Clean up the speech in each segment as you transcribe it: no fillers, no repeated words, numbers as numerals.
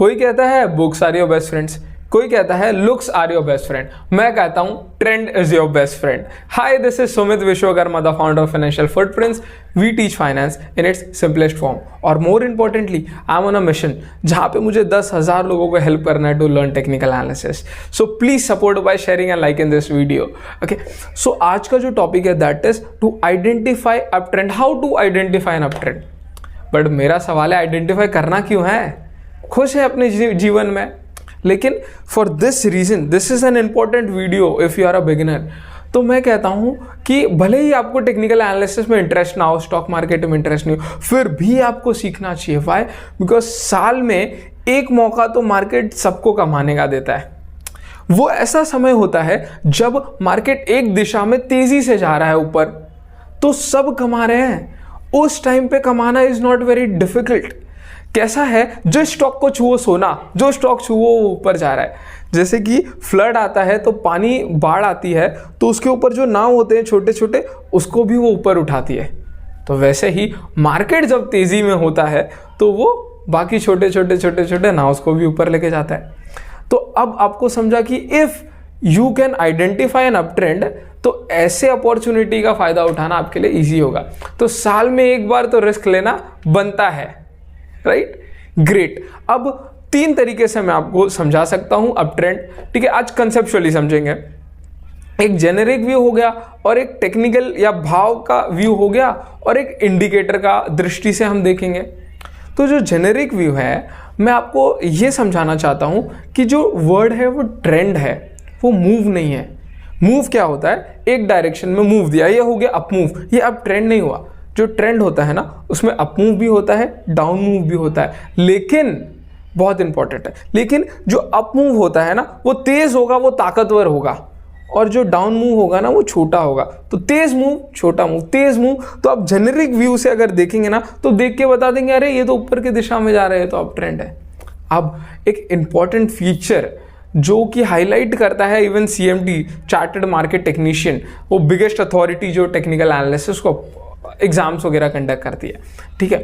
कोई कहता है books are your best friends, कोई कहता है looks are your best friend, मैं कहता हूं trend is your best friend. Hi, this is Sumit Vishwakarma, the founder of financial footprints. We teach finance in its simplest form, और more importantly I am on a mission जहां पे मुझे 10,000 लोगों को help करना है to learn technical analysis. So please support by sharing and like in this video. Okay, so आज का जो टॉपिक है that is to identify up trend, how to identify an up trend. But मेरा सवाल है identify करना क्यों है? खुश है अपने जीवन में, लेकिन for this reason this is an important video if you are a beginner. तो मैं कहता हूं कि भले ही आपको टेक्निकल एनालिसिस में इंटरेस्ट ना हो, स्टॉक मार्केट में इंटरेस्ट नहीं हो, फिर भी आपको सीखना चाहिए। व्हाई? बिकॉज साल में एक मौका तो मार्केट सबको कमाने का देता है। वो ऐसा समय होता है जब मार्केट एक दिशा में तेजी से जा रहा है ऊपर, तो सब कमा रहे हैं। उस टाइम पे कमाना इज नॉट वेरी डिफिकल्ट। कैसा है, जो स्टॉक को छुओ सोना, जो स्टॉक छुओ वो ऊपर जा रहा है। जैसे कि फ्लड आता है तो पानी, बाढ़ आती है तो उसके ऊपर जो नाव होते हैं छोटे छोटे, उसको भी वो ऊपर उठाती है। तो वैसे ही मार्केट जब तेजी में होता है तो वो बाकी छोटे छोटे छोटे छोटे नाव को भी ऊपर लेके जाता है। तो अब आपको समझा कि if you can identify an up trend, तो ऐसे अपॉर्चुनिटी का फायदा उठाना आपके लिए ईजी होगा। तो साल में एक बार तो रिस्क लेना बनता है, राइट? ग्रेट। अब 3 तरीके से मैं आपको समझा सकता हूं अप ट्रेंड। ठीक है, आज कंसेप्चुअली समझेंगे। एक जेनेरिक व्यू हो गया, और एक टेक्निकल या भाव का व्यू हो गया, और एक इंडिकेटर का दृष्टि से हम देखेंगे। तो जो जेनेरिक व्यू है, मैं आपको यह समझाना चाहता हूं कि जो वर्ड है वो ट्रेंड है, वो मूव नहीं है। मूव क्या होता है? एक डायरेक्शन में मूव दिया, ये हो गया अप मूव, ये अब ट्रेंड नहीं हुआ। जो ट्रेंड होता है ना, उसमें अप मूव भी होता है, डाउन मूव भी होता है, लेकिन बहुत इंपॉर्टेंट है, लेकिन जो अप मूव होता है ना, वो तेज होगा, वो ताकतवर होगा, और जो डाउन मूव होगा ना, वो छोटा होगा। तो तेज मूव, छोटा मूव, तेज मूव। तो आप जेनेरिक व्यू से अगर देखेंगे ना, तो देख के बता देंगे अरे ये तो ऊपर की दिशा में जा रहे हैं, तो अप ट्रेंड है। अब एक इंपॉर्टेंट फीचर जो कि हाईलाइट करता है even CMT, chartered market technician, वो बिगेस्ट अथॉरिटी जो टेक्निकल एनालिसिस को एग्जाम्स वगैरह कंडक्ट करती है, ठीक है,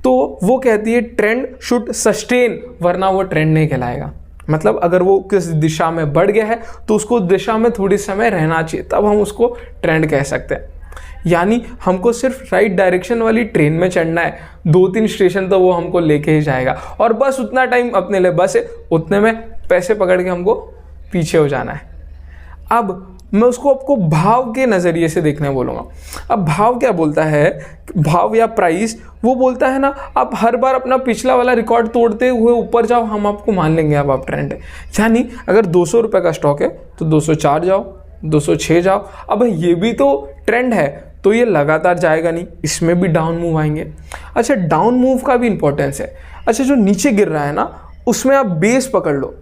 तो वो कहती है ट्रेंड शुड सस्टेन, वरना वो ट्रेंड नहीं कहलाएगा। मतलब अगर वो किस दिशा में बढ़ गया है तो उसको दिशा में थोड़ी समय रहना चाहिए, तब हम उसको ट्रेंड कह सकते हैं। यानी हमको सिर्फ राइट डायरेक्शन वाली ट्रेन में चढ़ना है, 2-3 स्टेशन तो वो हमको लेके ही जाएगा, और बस उतना टाइम अपने लिए बस है, उतने में पैसे पकड़ के हमको पीछे हो जाना है। अब मैं उसको आपको भाव के नज़रिए से देखने बोलूँगा। अब भाव क्या बोलता है? भाव या प्राइस, वो बोलता है ना, आप हर बार अपना पिछला वाला रिकॉर्ड तोड़ते हुए ऊपर जाओ, हम आपको मान लेंगे अब आप ट्रेंड है। यानी अगर 200 रुपये का स्टॉक है तो 204 जाओ, 206 जाओ। अब ये भी तो ट्रेंड है, तो ये लगातार जाएगा नहीं, इसमें भी डाउन मूव आएंगे। अच्छा, डाउन मूव का भी इंपॉर्टेंस है। अच्छा, जो नीचे गिर रहा है ना, उसमें आप बेस पकड़ लो,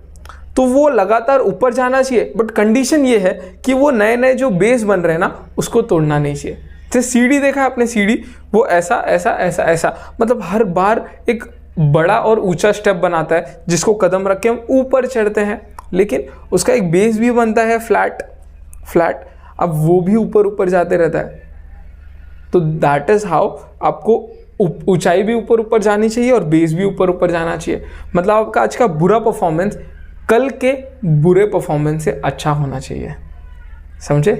तो वो लगातार ऊपर जाना चाहिए, बट कंडीशन ये है कि वो नए नए जो बेस बन रहे हैं ना, उसको तोड़ना नहीं चाहिए। जैसे सीढ़ी देखा आपने, सीढ़ी वो ऐसा ऐसा ऐसा ऐसा, मतलब हर बार एक बड़ा और ऊंचा स्टेप बनाता है जिसको कदम रख के हम ऊपर चढ़ते हैं, लेकिन उसका एक बेस भी बनता है फ्लैट फ्लैट, अब वो भी ऊपर ऊपर जाते रहता है। तो दैट इज हाउ आपको ऊंचाई भी ऊपर ऊपर जानी चाहिए और बेस भी ऊपर ऊपर जाना चाहिए। मतलब आपका आज का बुरा परफॉर्मेंस कल के बुरे परफॉर्मेंस से अच्छा होना चाहिए। समझे?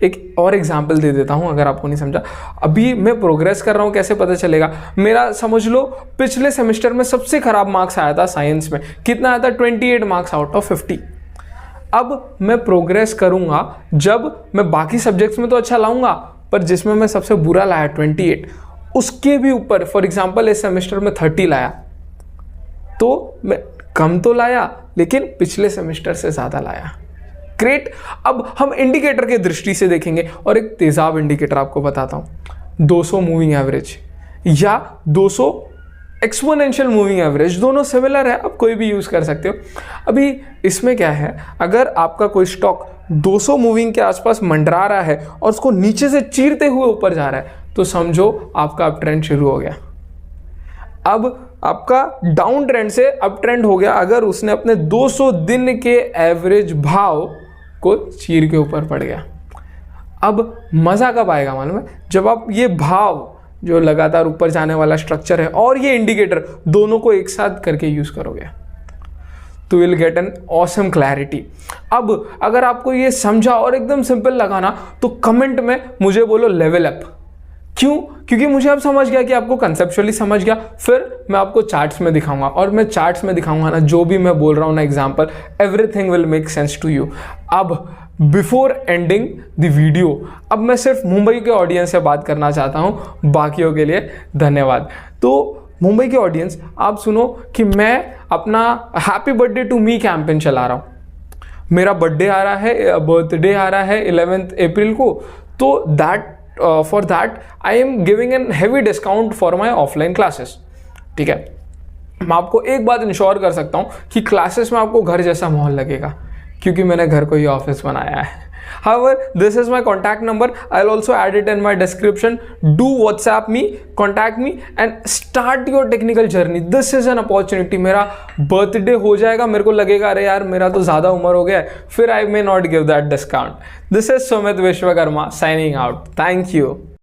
एक और एग्जांपल दे देता हूं अगर आपको नहीं समझा। अभी मैं प्रोग्रेस कर रहा हूं, कैसे पता चलेगा? मेरा समझ लो पिछले सेमेस्टर में सबसे खराब मार्क्स आया था साइंस में। कितना आया था? 28 मार्क्स आउट ऑफ 50। अब मैं प्रोग्रेस करूंगा जब मैं बाकी सब्जेक्ट्स में तो अच्छा लाऊंगा, पर जिसमें मैं सबसे बुरा लाया 28, उसके भी ऊपर, फॉर एग्जाम्पल इस सेमेस्टर में 30 लाया, तो मैं कम तो लाया लेकिन पिछले सेमेस्टर से ज़्यादा लाया। ग्रेट। अब हम इंडिकेटर के दृष्टि से देखेंगे, और एक तेजाब इंडिकेटर आपको बताता हूं। 200 मूविंग एवरेज या 200 एक्सपोनेंशियल मूविंग एवरेज, दोनों सिमिलर है, आप कोई भी यूज़ कर सकते हो। अभी इसमें क्या है, अगर आपका कोई स्टॉक 200 मूविंग के आसपास मंडरा रहा है और उसको नीचे से चीरते हुए ऊपर जा रहा है, तो समझो आपका अप ट्रेंड शुरू हो गया। अब आपका डाउन ट्रेंड से अप ट्रेंड हो गया अगर उसने अपने 200 दिन के एवरेज भाव को चीर के ऊपर पड़ गया। अब मज़ा कब आएगा मालूम है? जब आप ये भाव जो लगातार ऊपर जाने वाला स्ट्रक्चर है और ये इंडिकेटर दोनों को एक साथ करके यूज़ करोगे। तो will get an awesome clarity. अब अगर आपको ये समझा और एकदम सिंपल लगा ना, तो कमेंट में मुझे बोलो लेवल अप। क्यों? क्योंकि मुझे अब समझ गया कि आपको कंसेप्चुअली समझ गया। फिर मैं आपको चार्ट्स में दिखाऊंगा, और मैं चार्ट्स में दिखाऊंगा ना, जो भी मैं बोल रहा हूँ ना example, everything will make sense to you. अब बिफोर एंडिंग द वीडियो, अब मैं सिर्फ मुंबई के ऑडियंस से बात करना चाहता हूँ, बाकियों के लिए धन्यवाद। तो मुंबई के ऑडियंस, आप सुनो कि मैं अपना happy birthday to me campaign चला रहा हूँ। मेरा बर्थडे आ रहा है, बर्थडे आ रहा है 11 अप्रैल को, तो that for that I am giving an heavy discount for my offline classes. ठीक है, मैं आपको एक बात इंश्योर कर सकता हूँ कि क्लासेस में आपको घर जैसा माहौल लगेगा, क्योंकि मैंने घर को ही ऑफिस बनाया है। However, this is my contact number. I'll also add it in my description. Do WhatsApp me, contact me and start your technical journey. This is an opportunity. मेरा बर्थडे हो जाएगा, मेरे को लगेगा अरे यार मेरा तो ज़्यादा उम्र हो गया है, फिर I may not give that discount. This is Sumit Vishwakarma signing out. Thank you.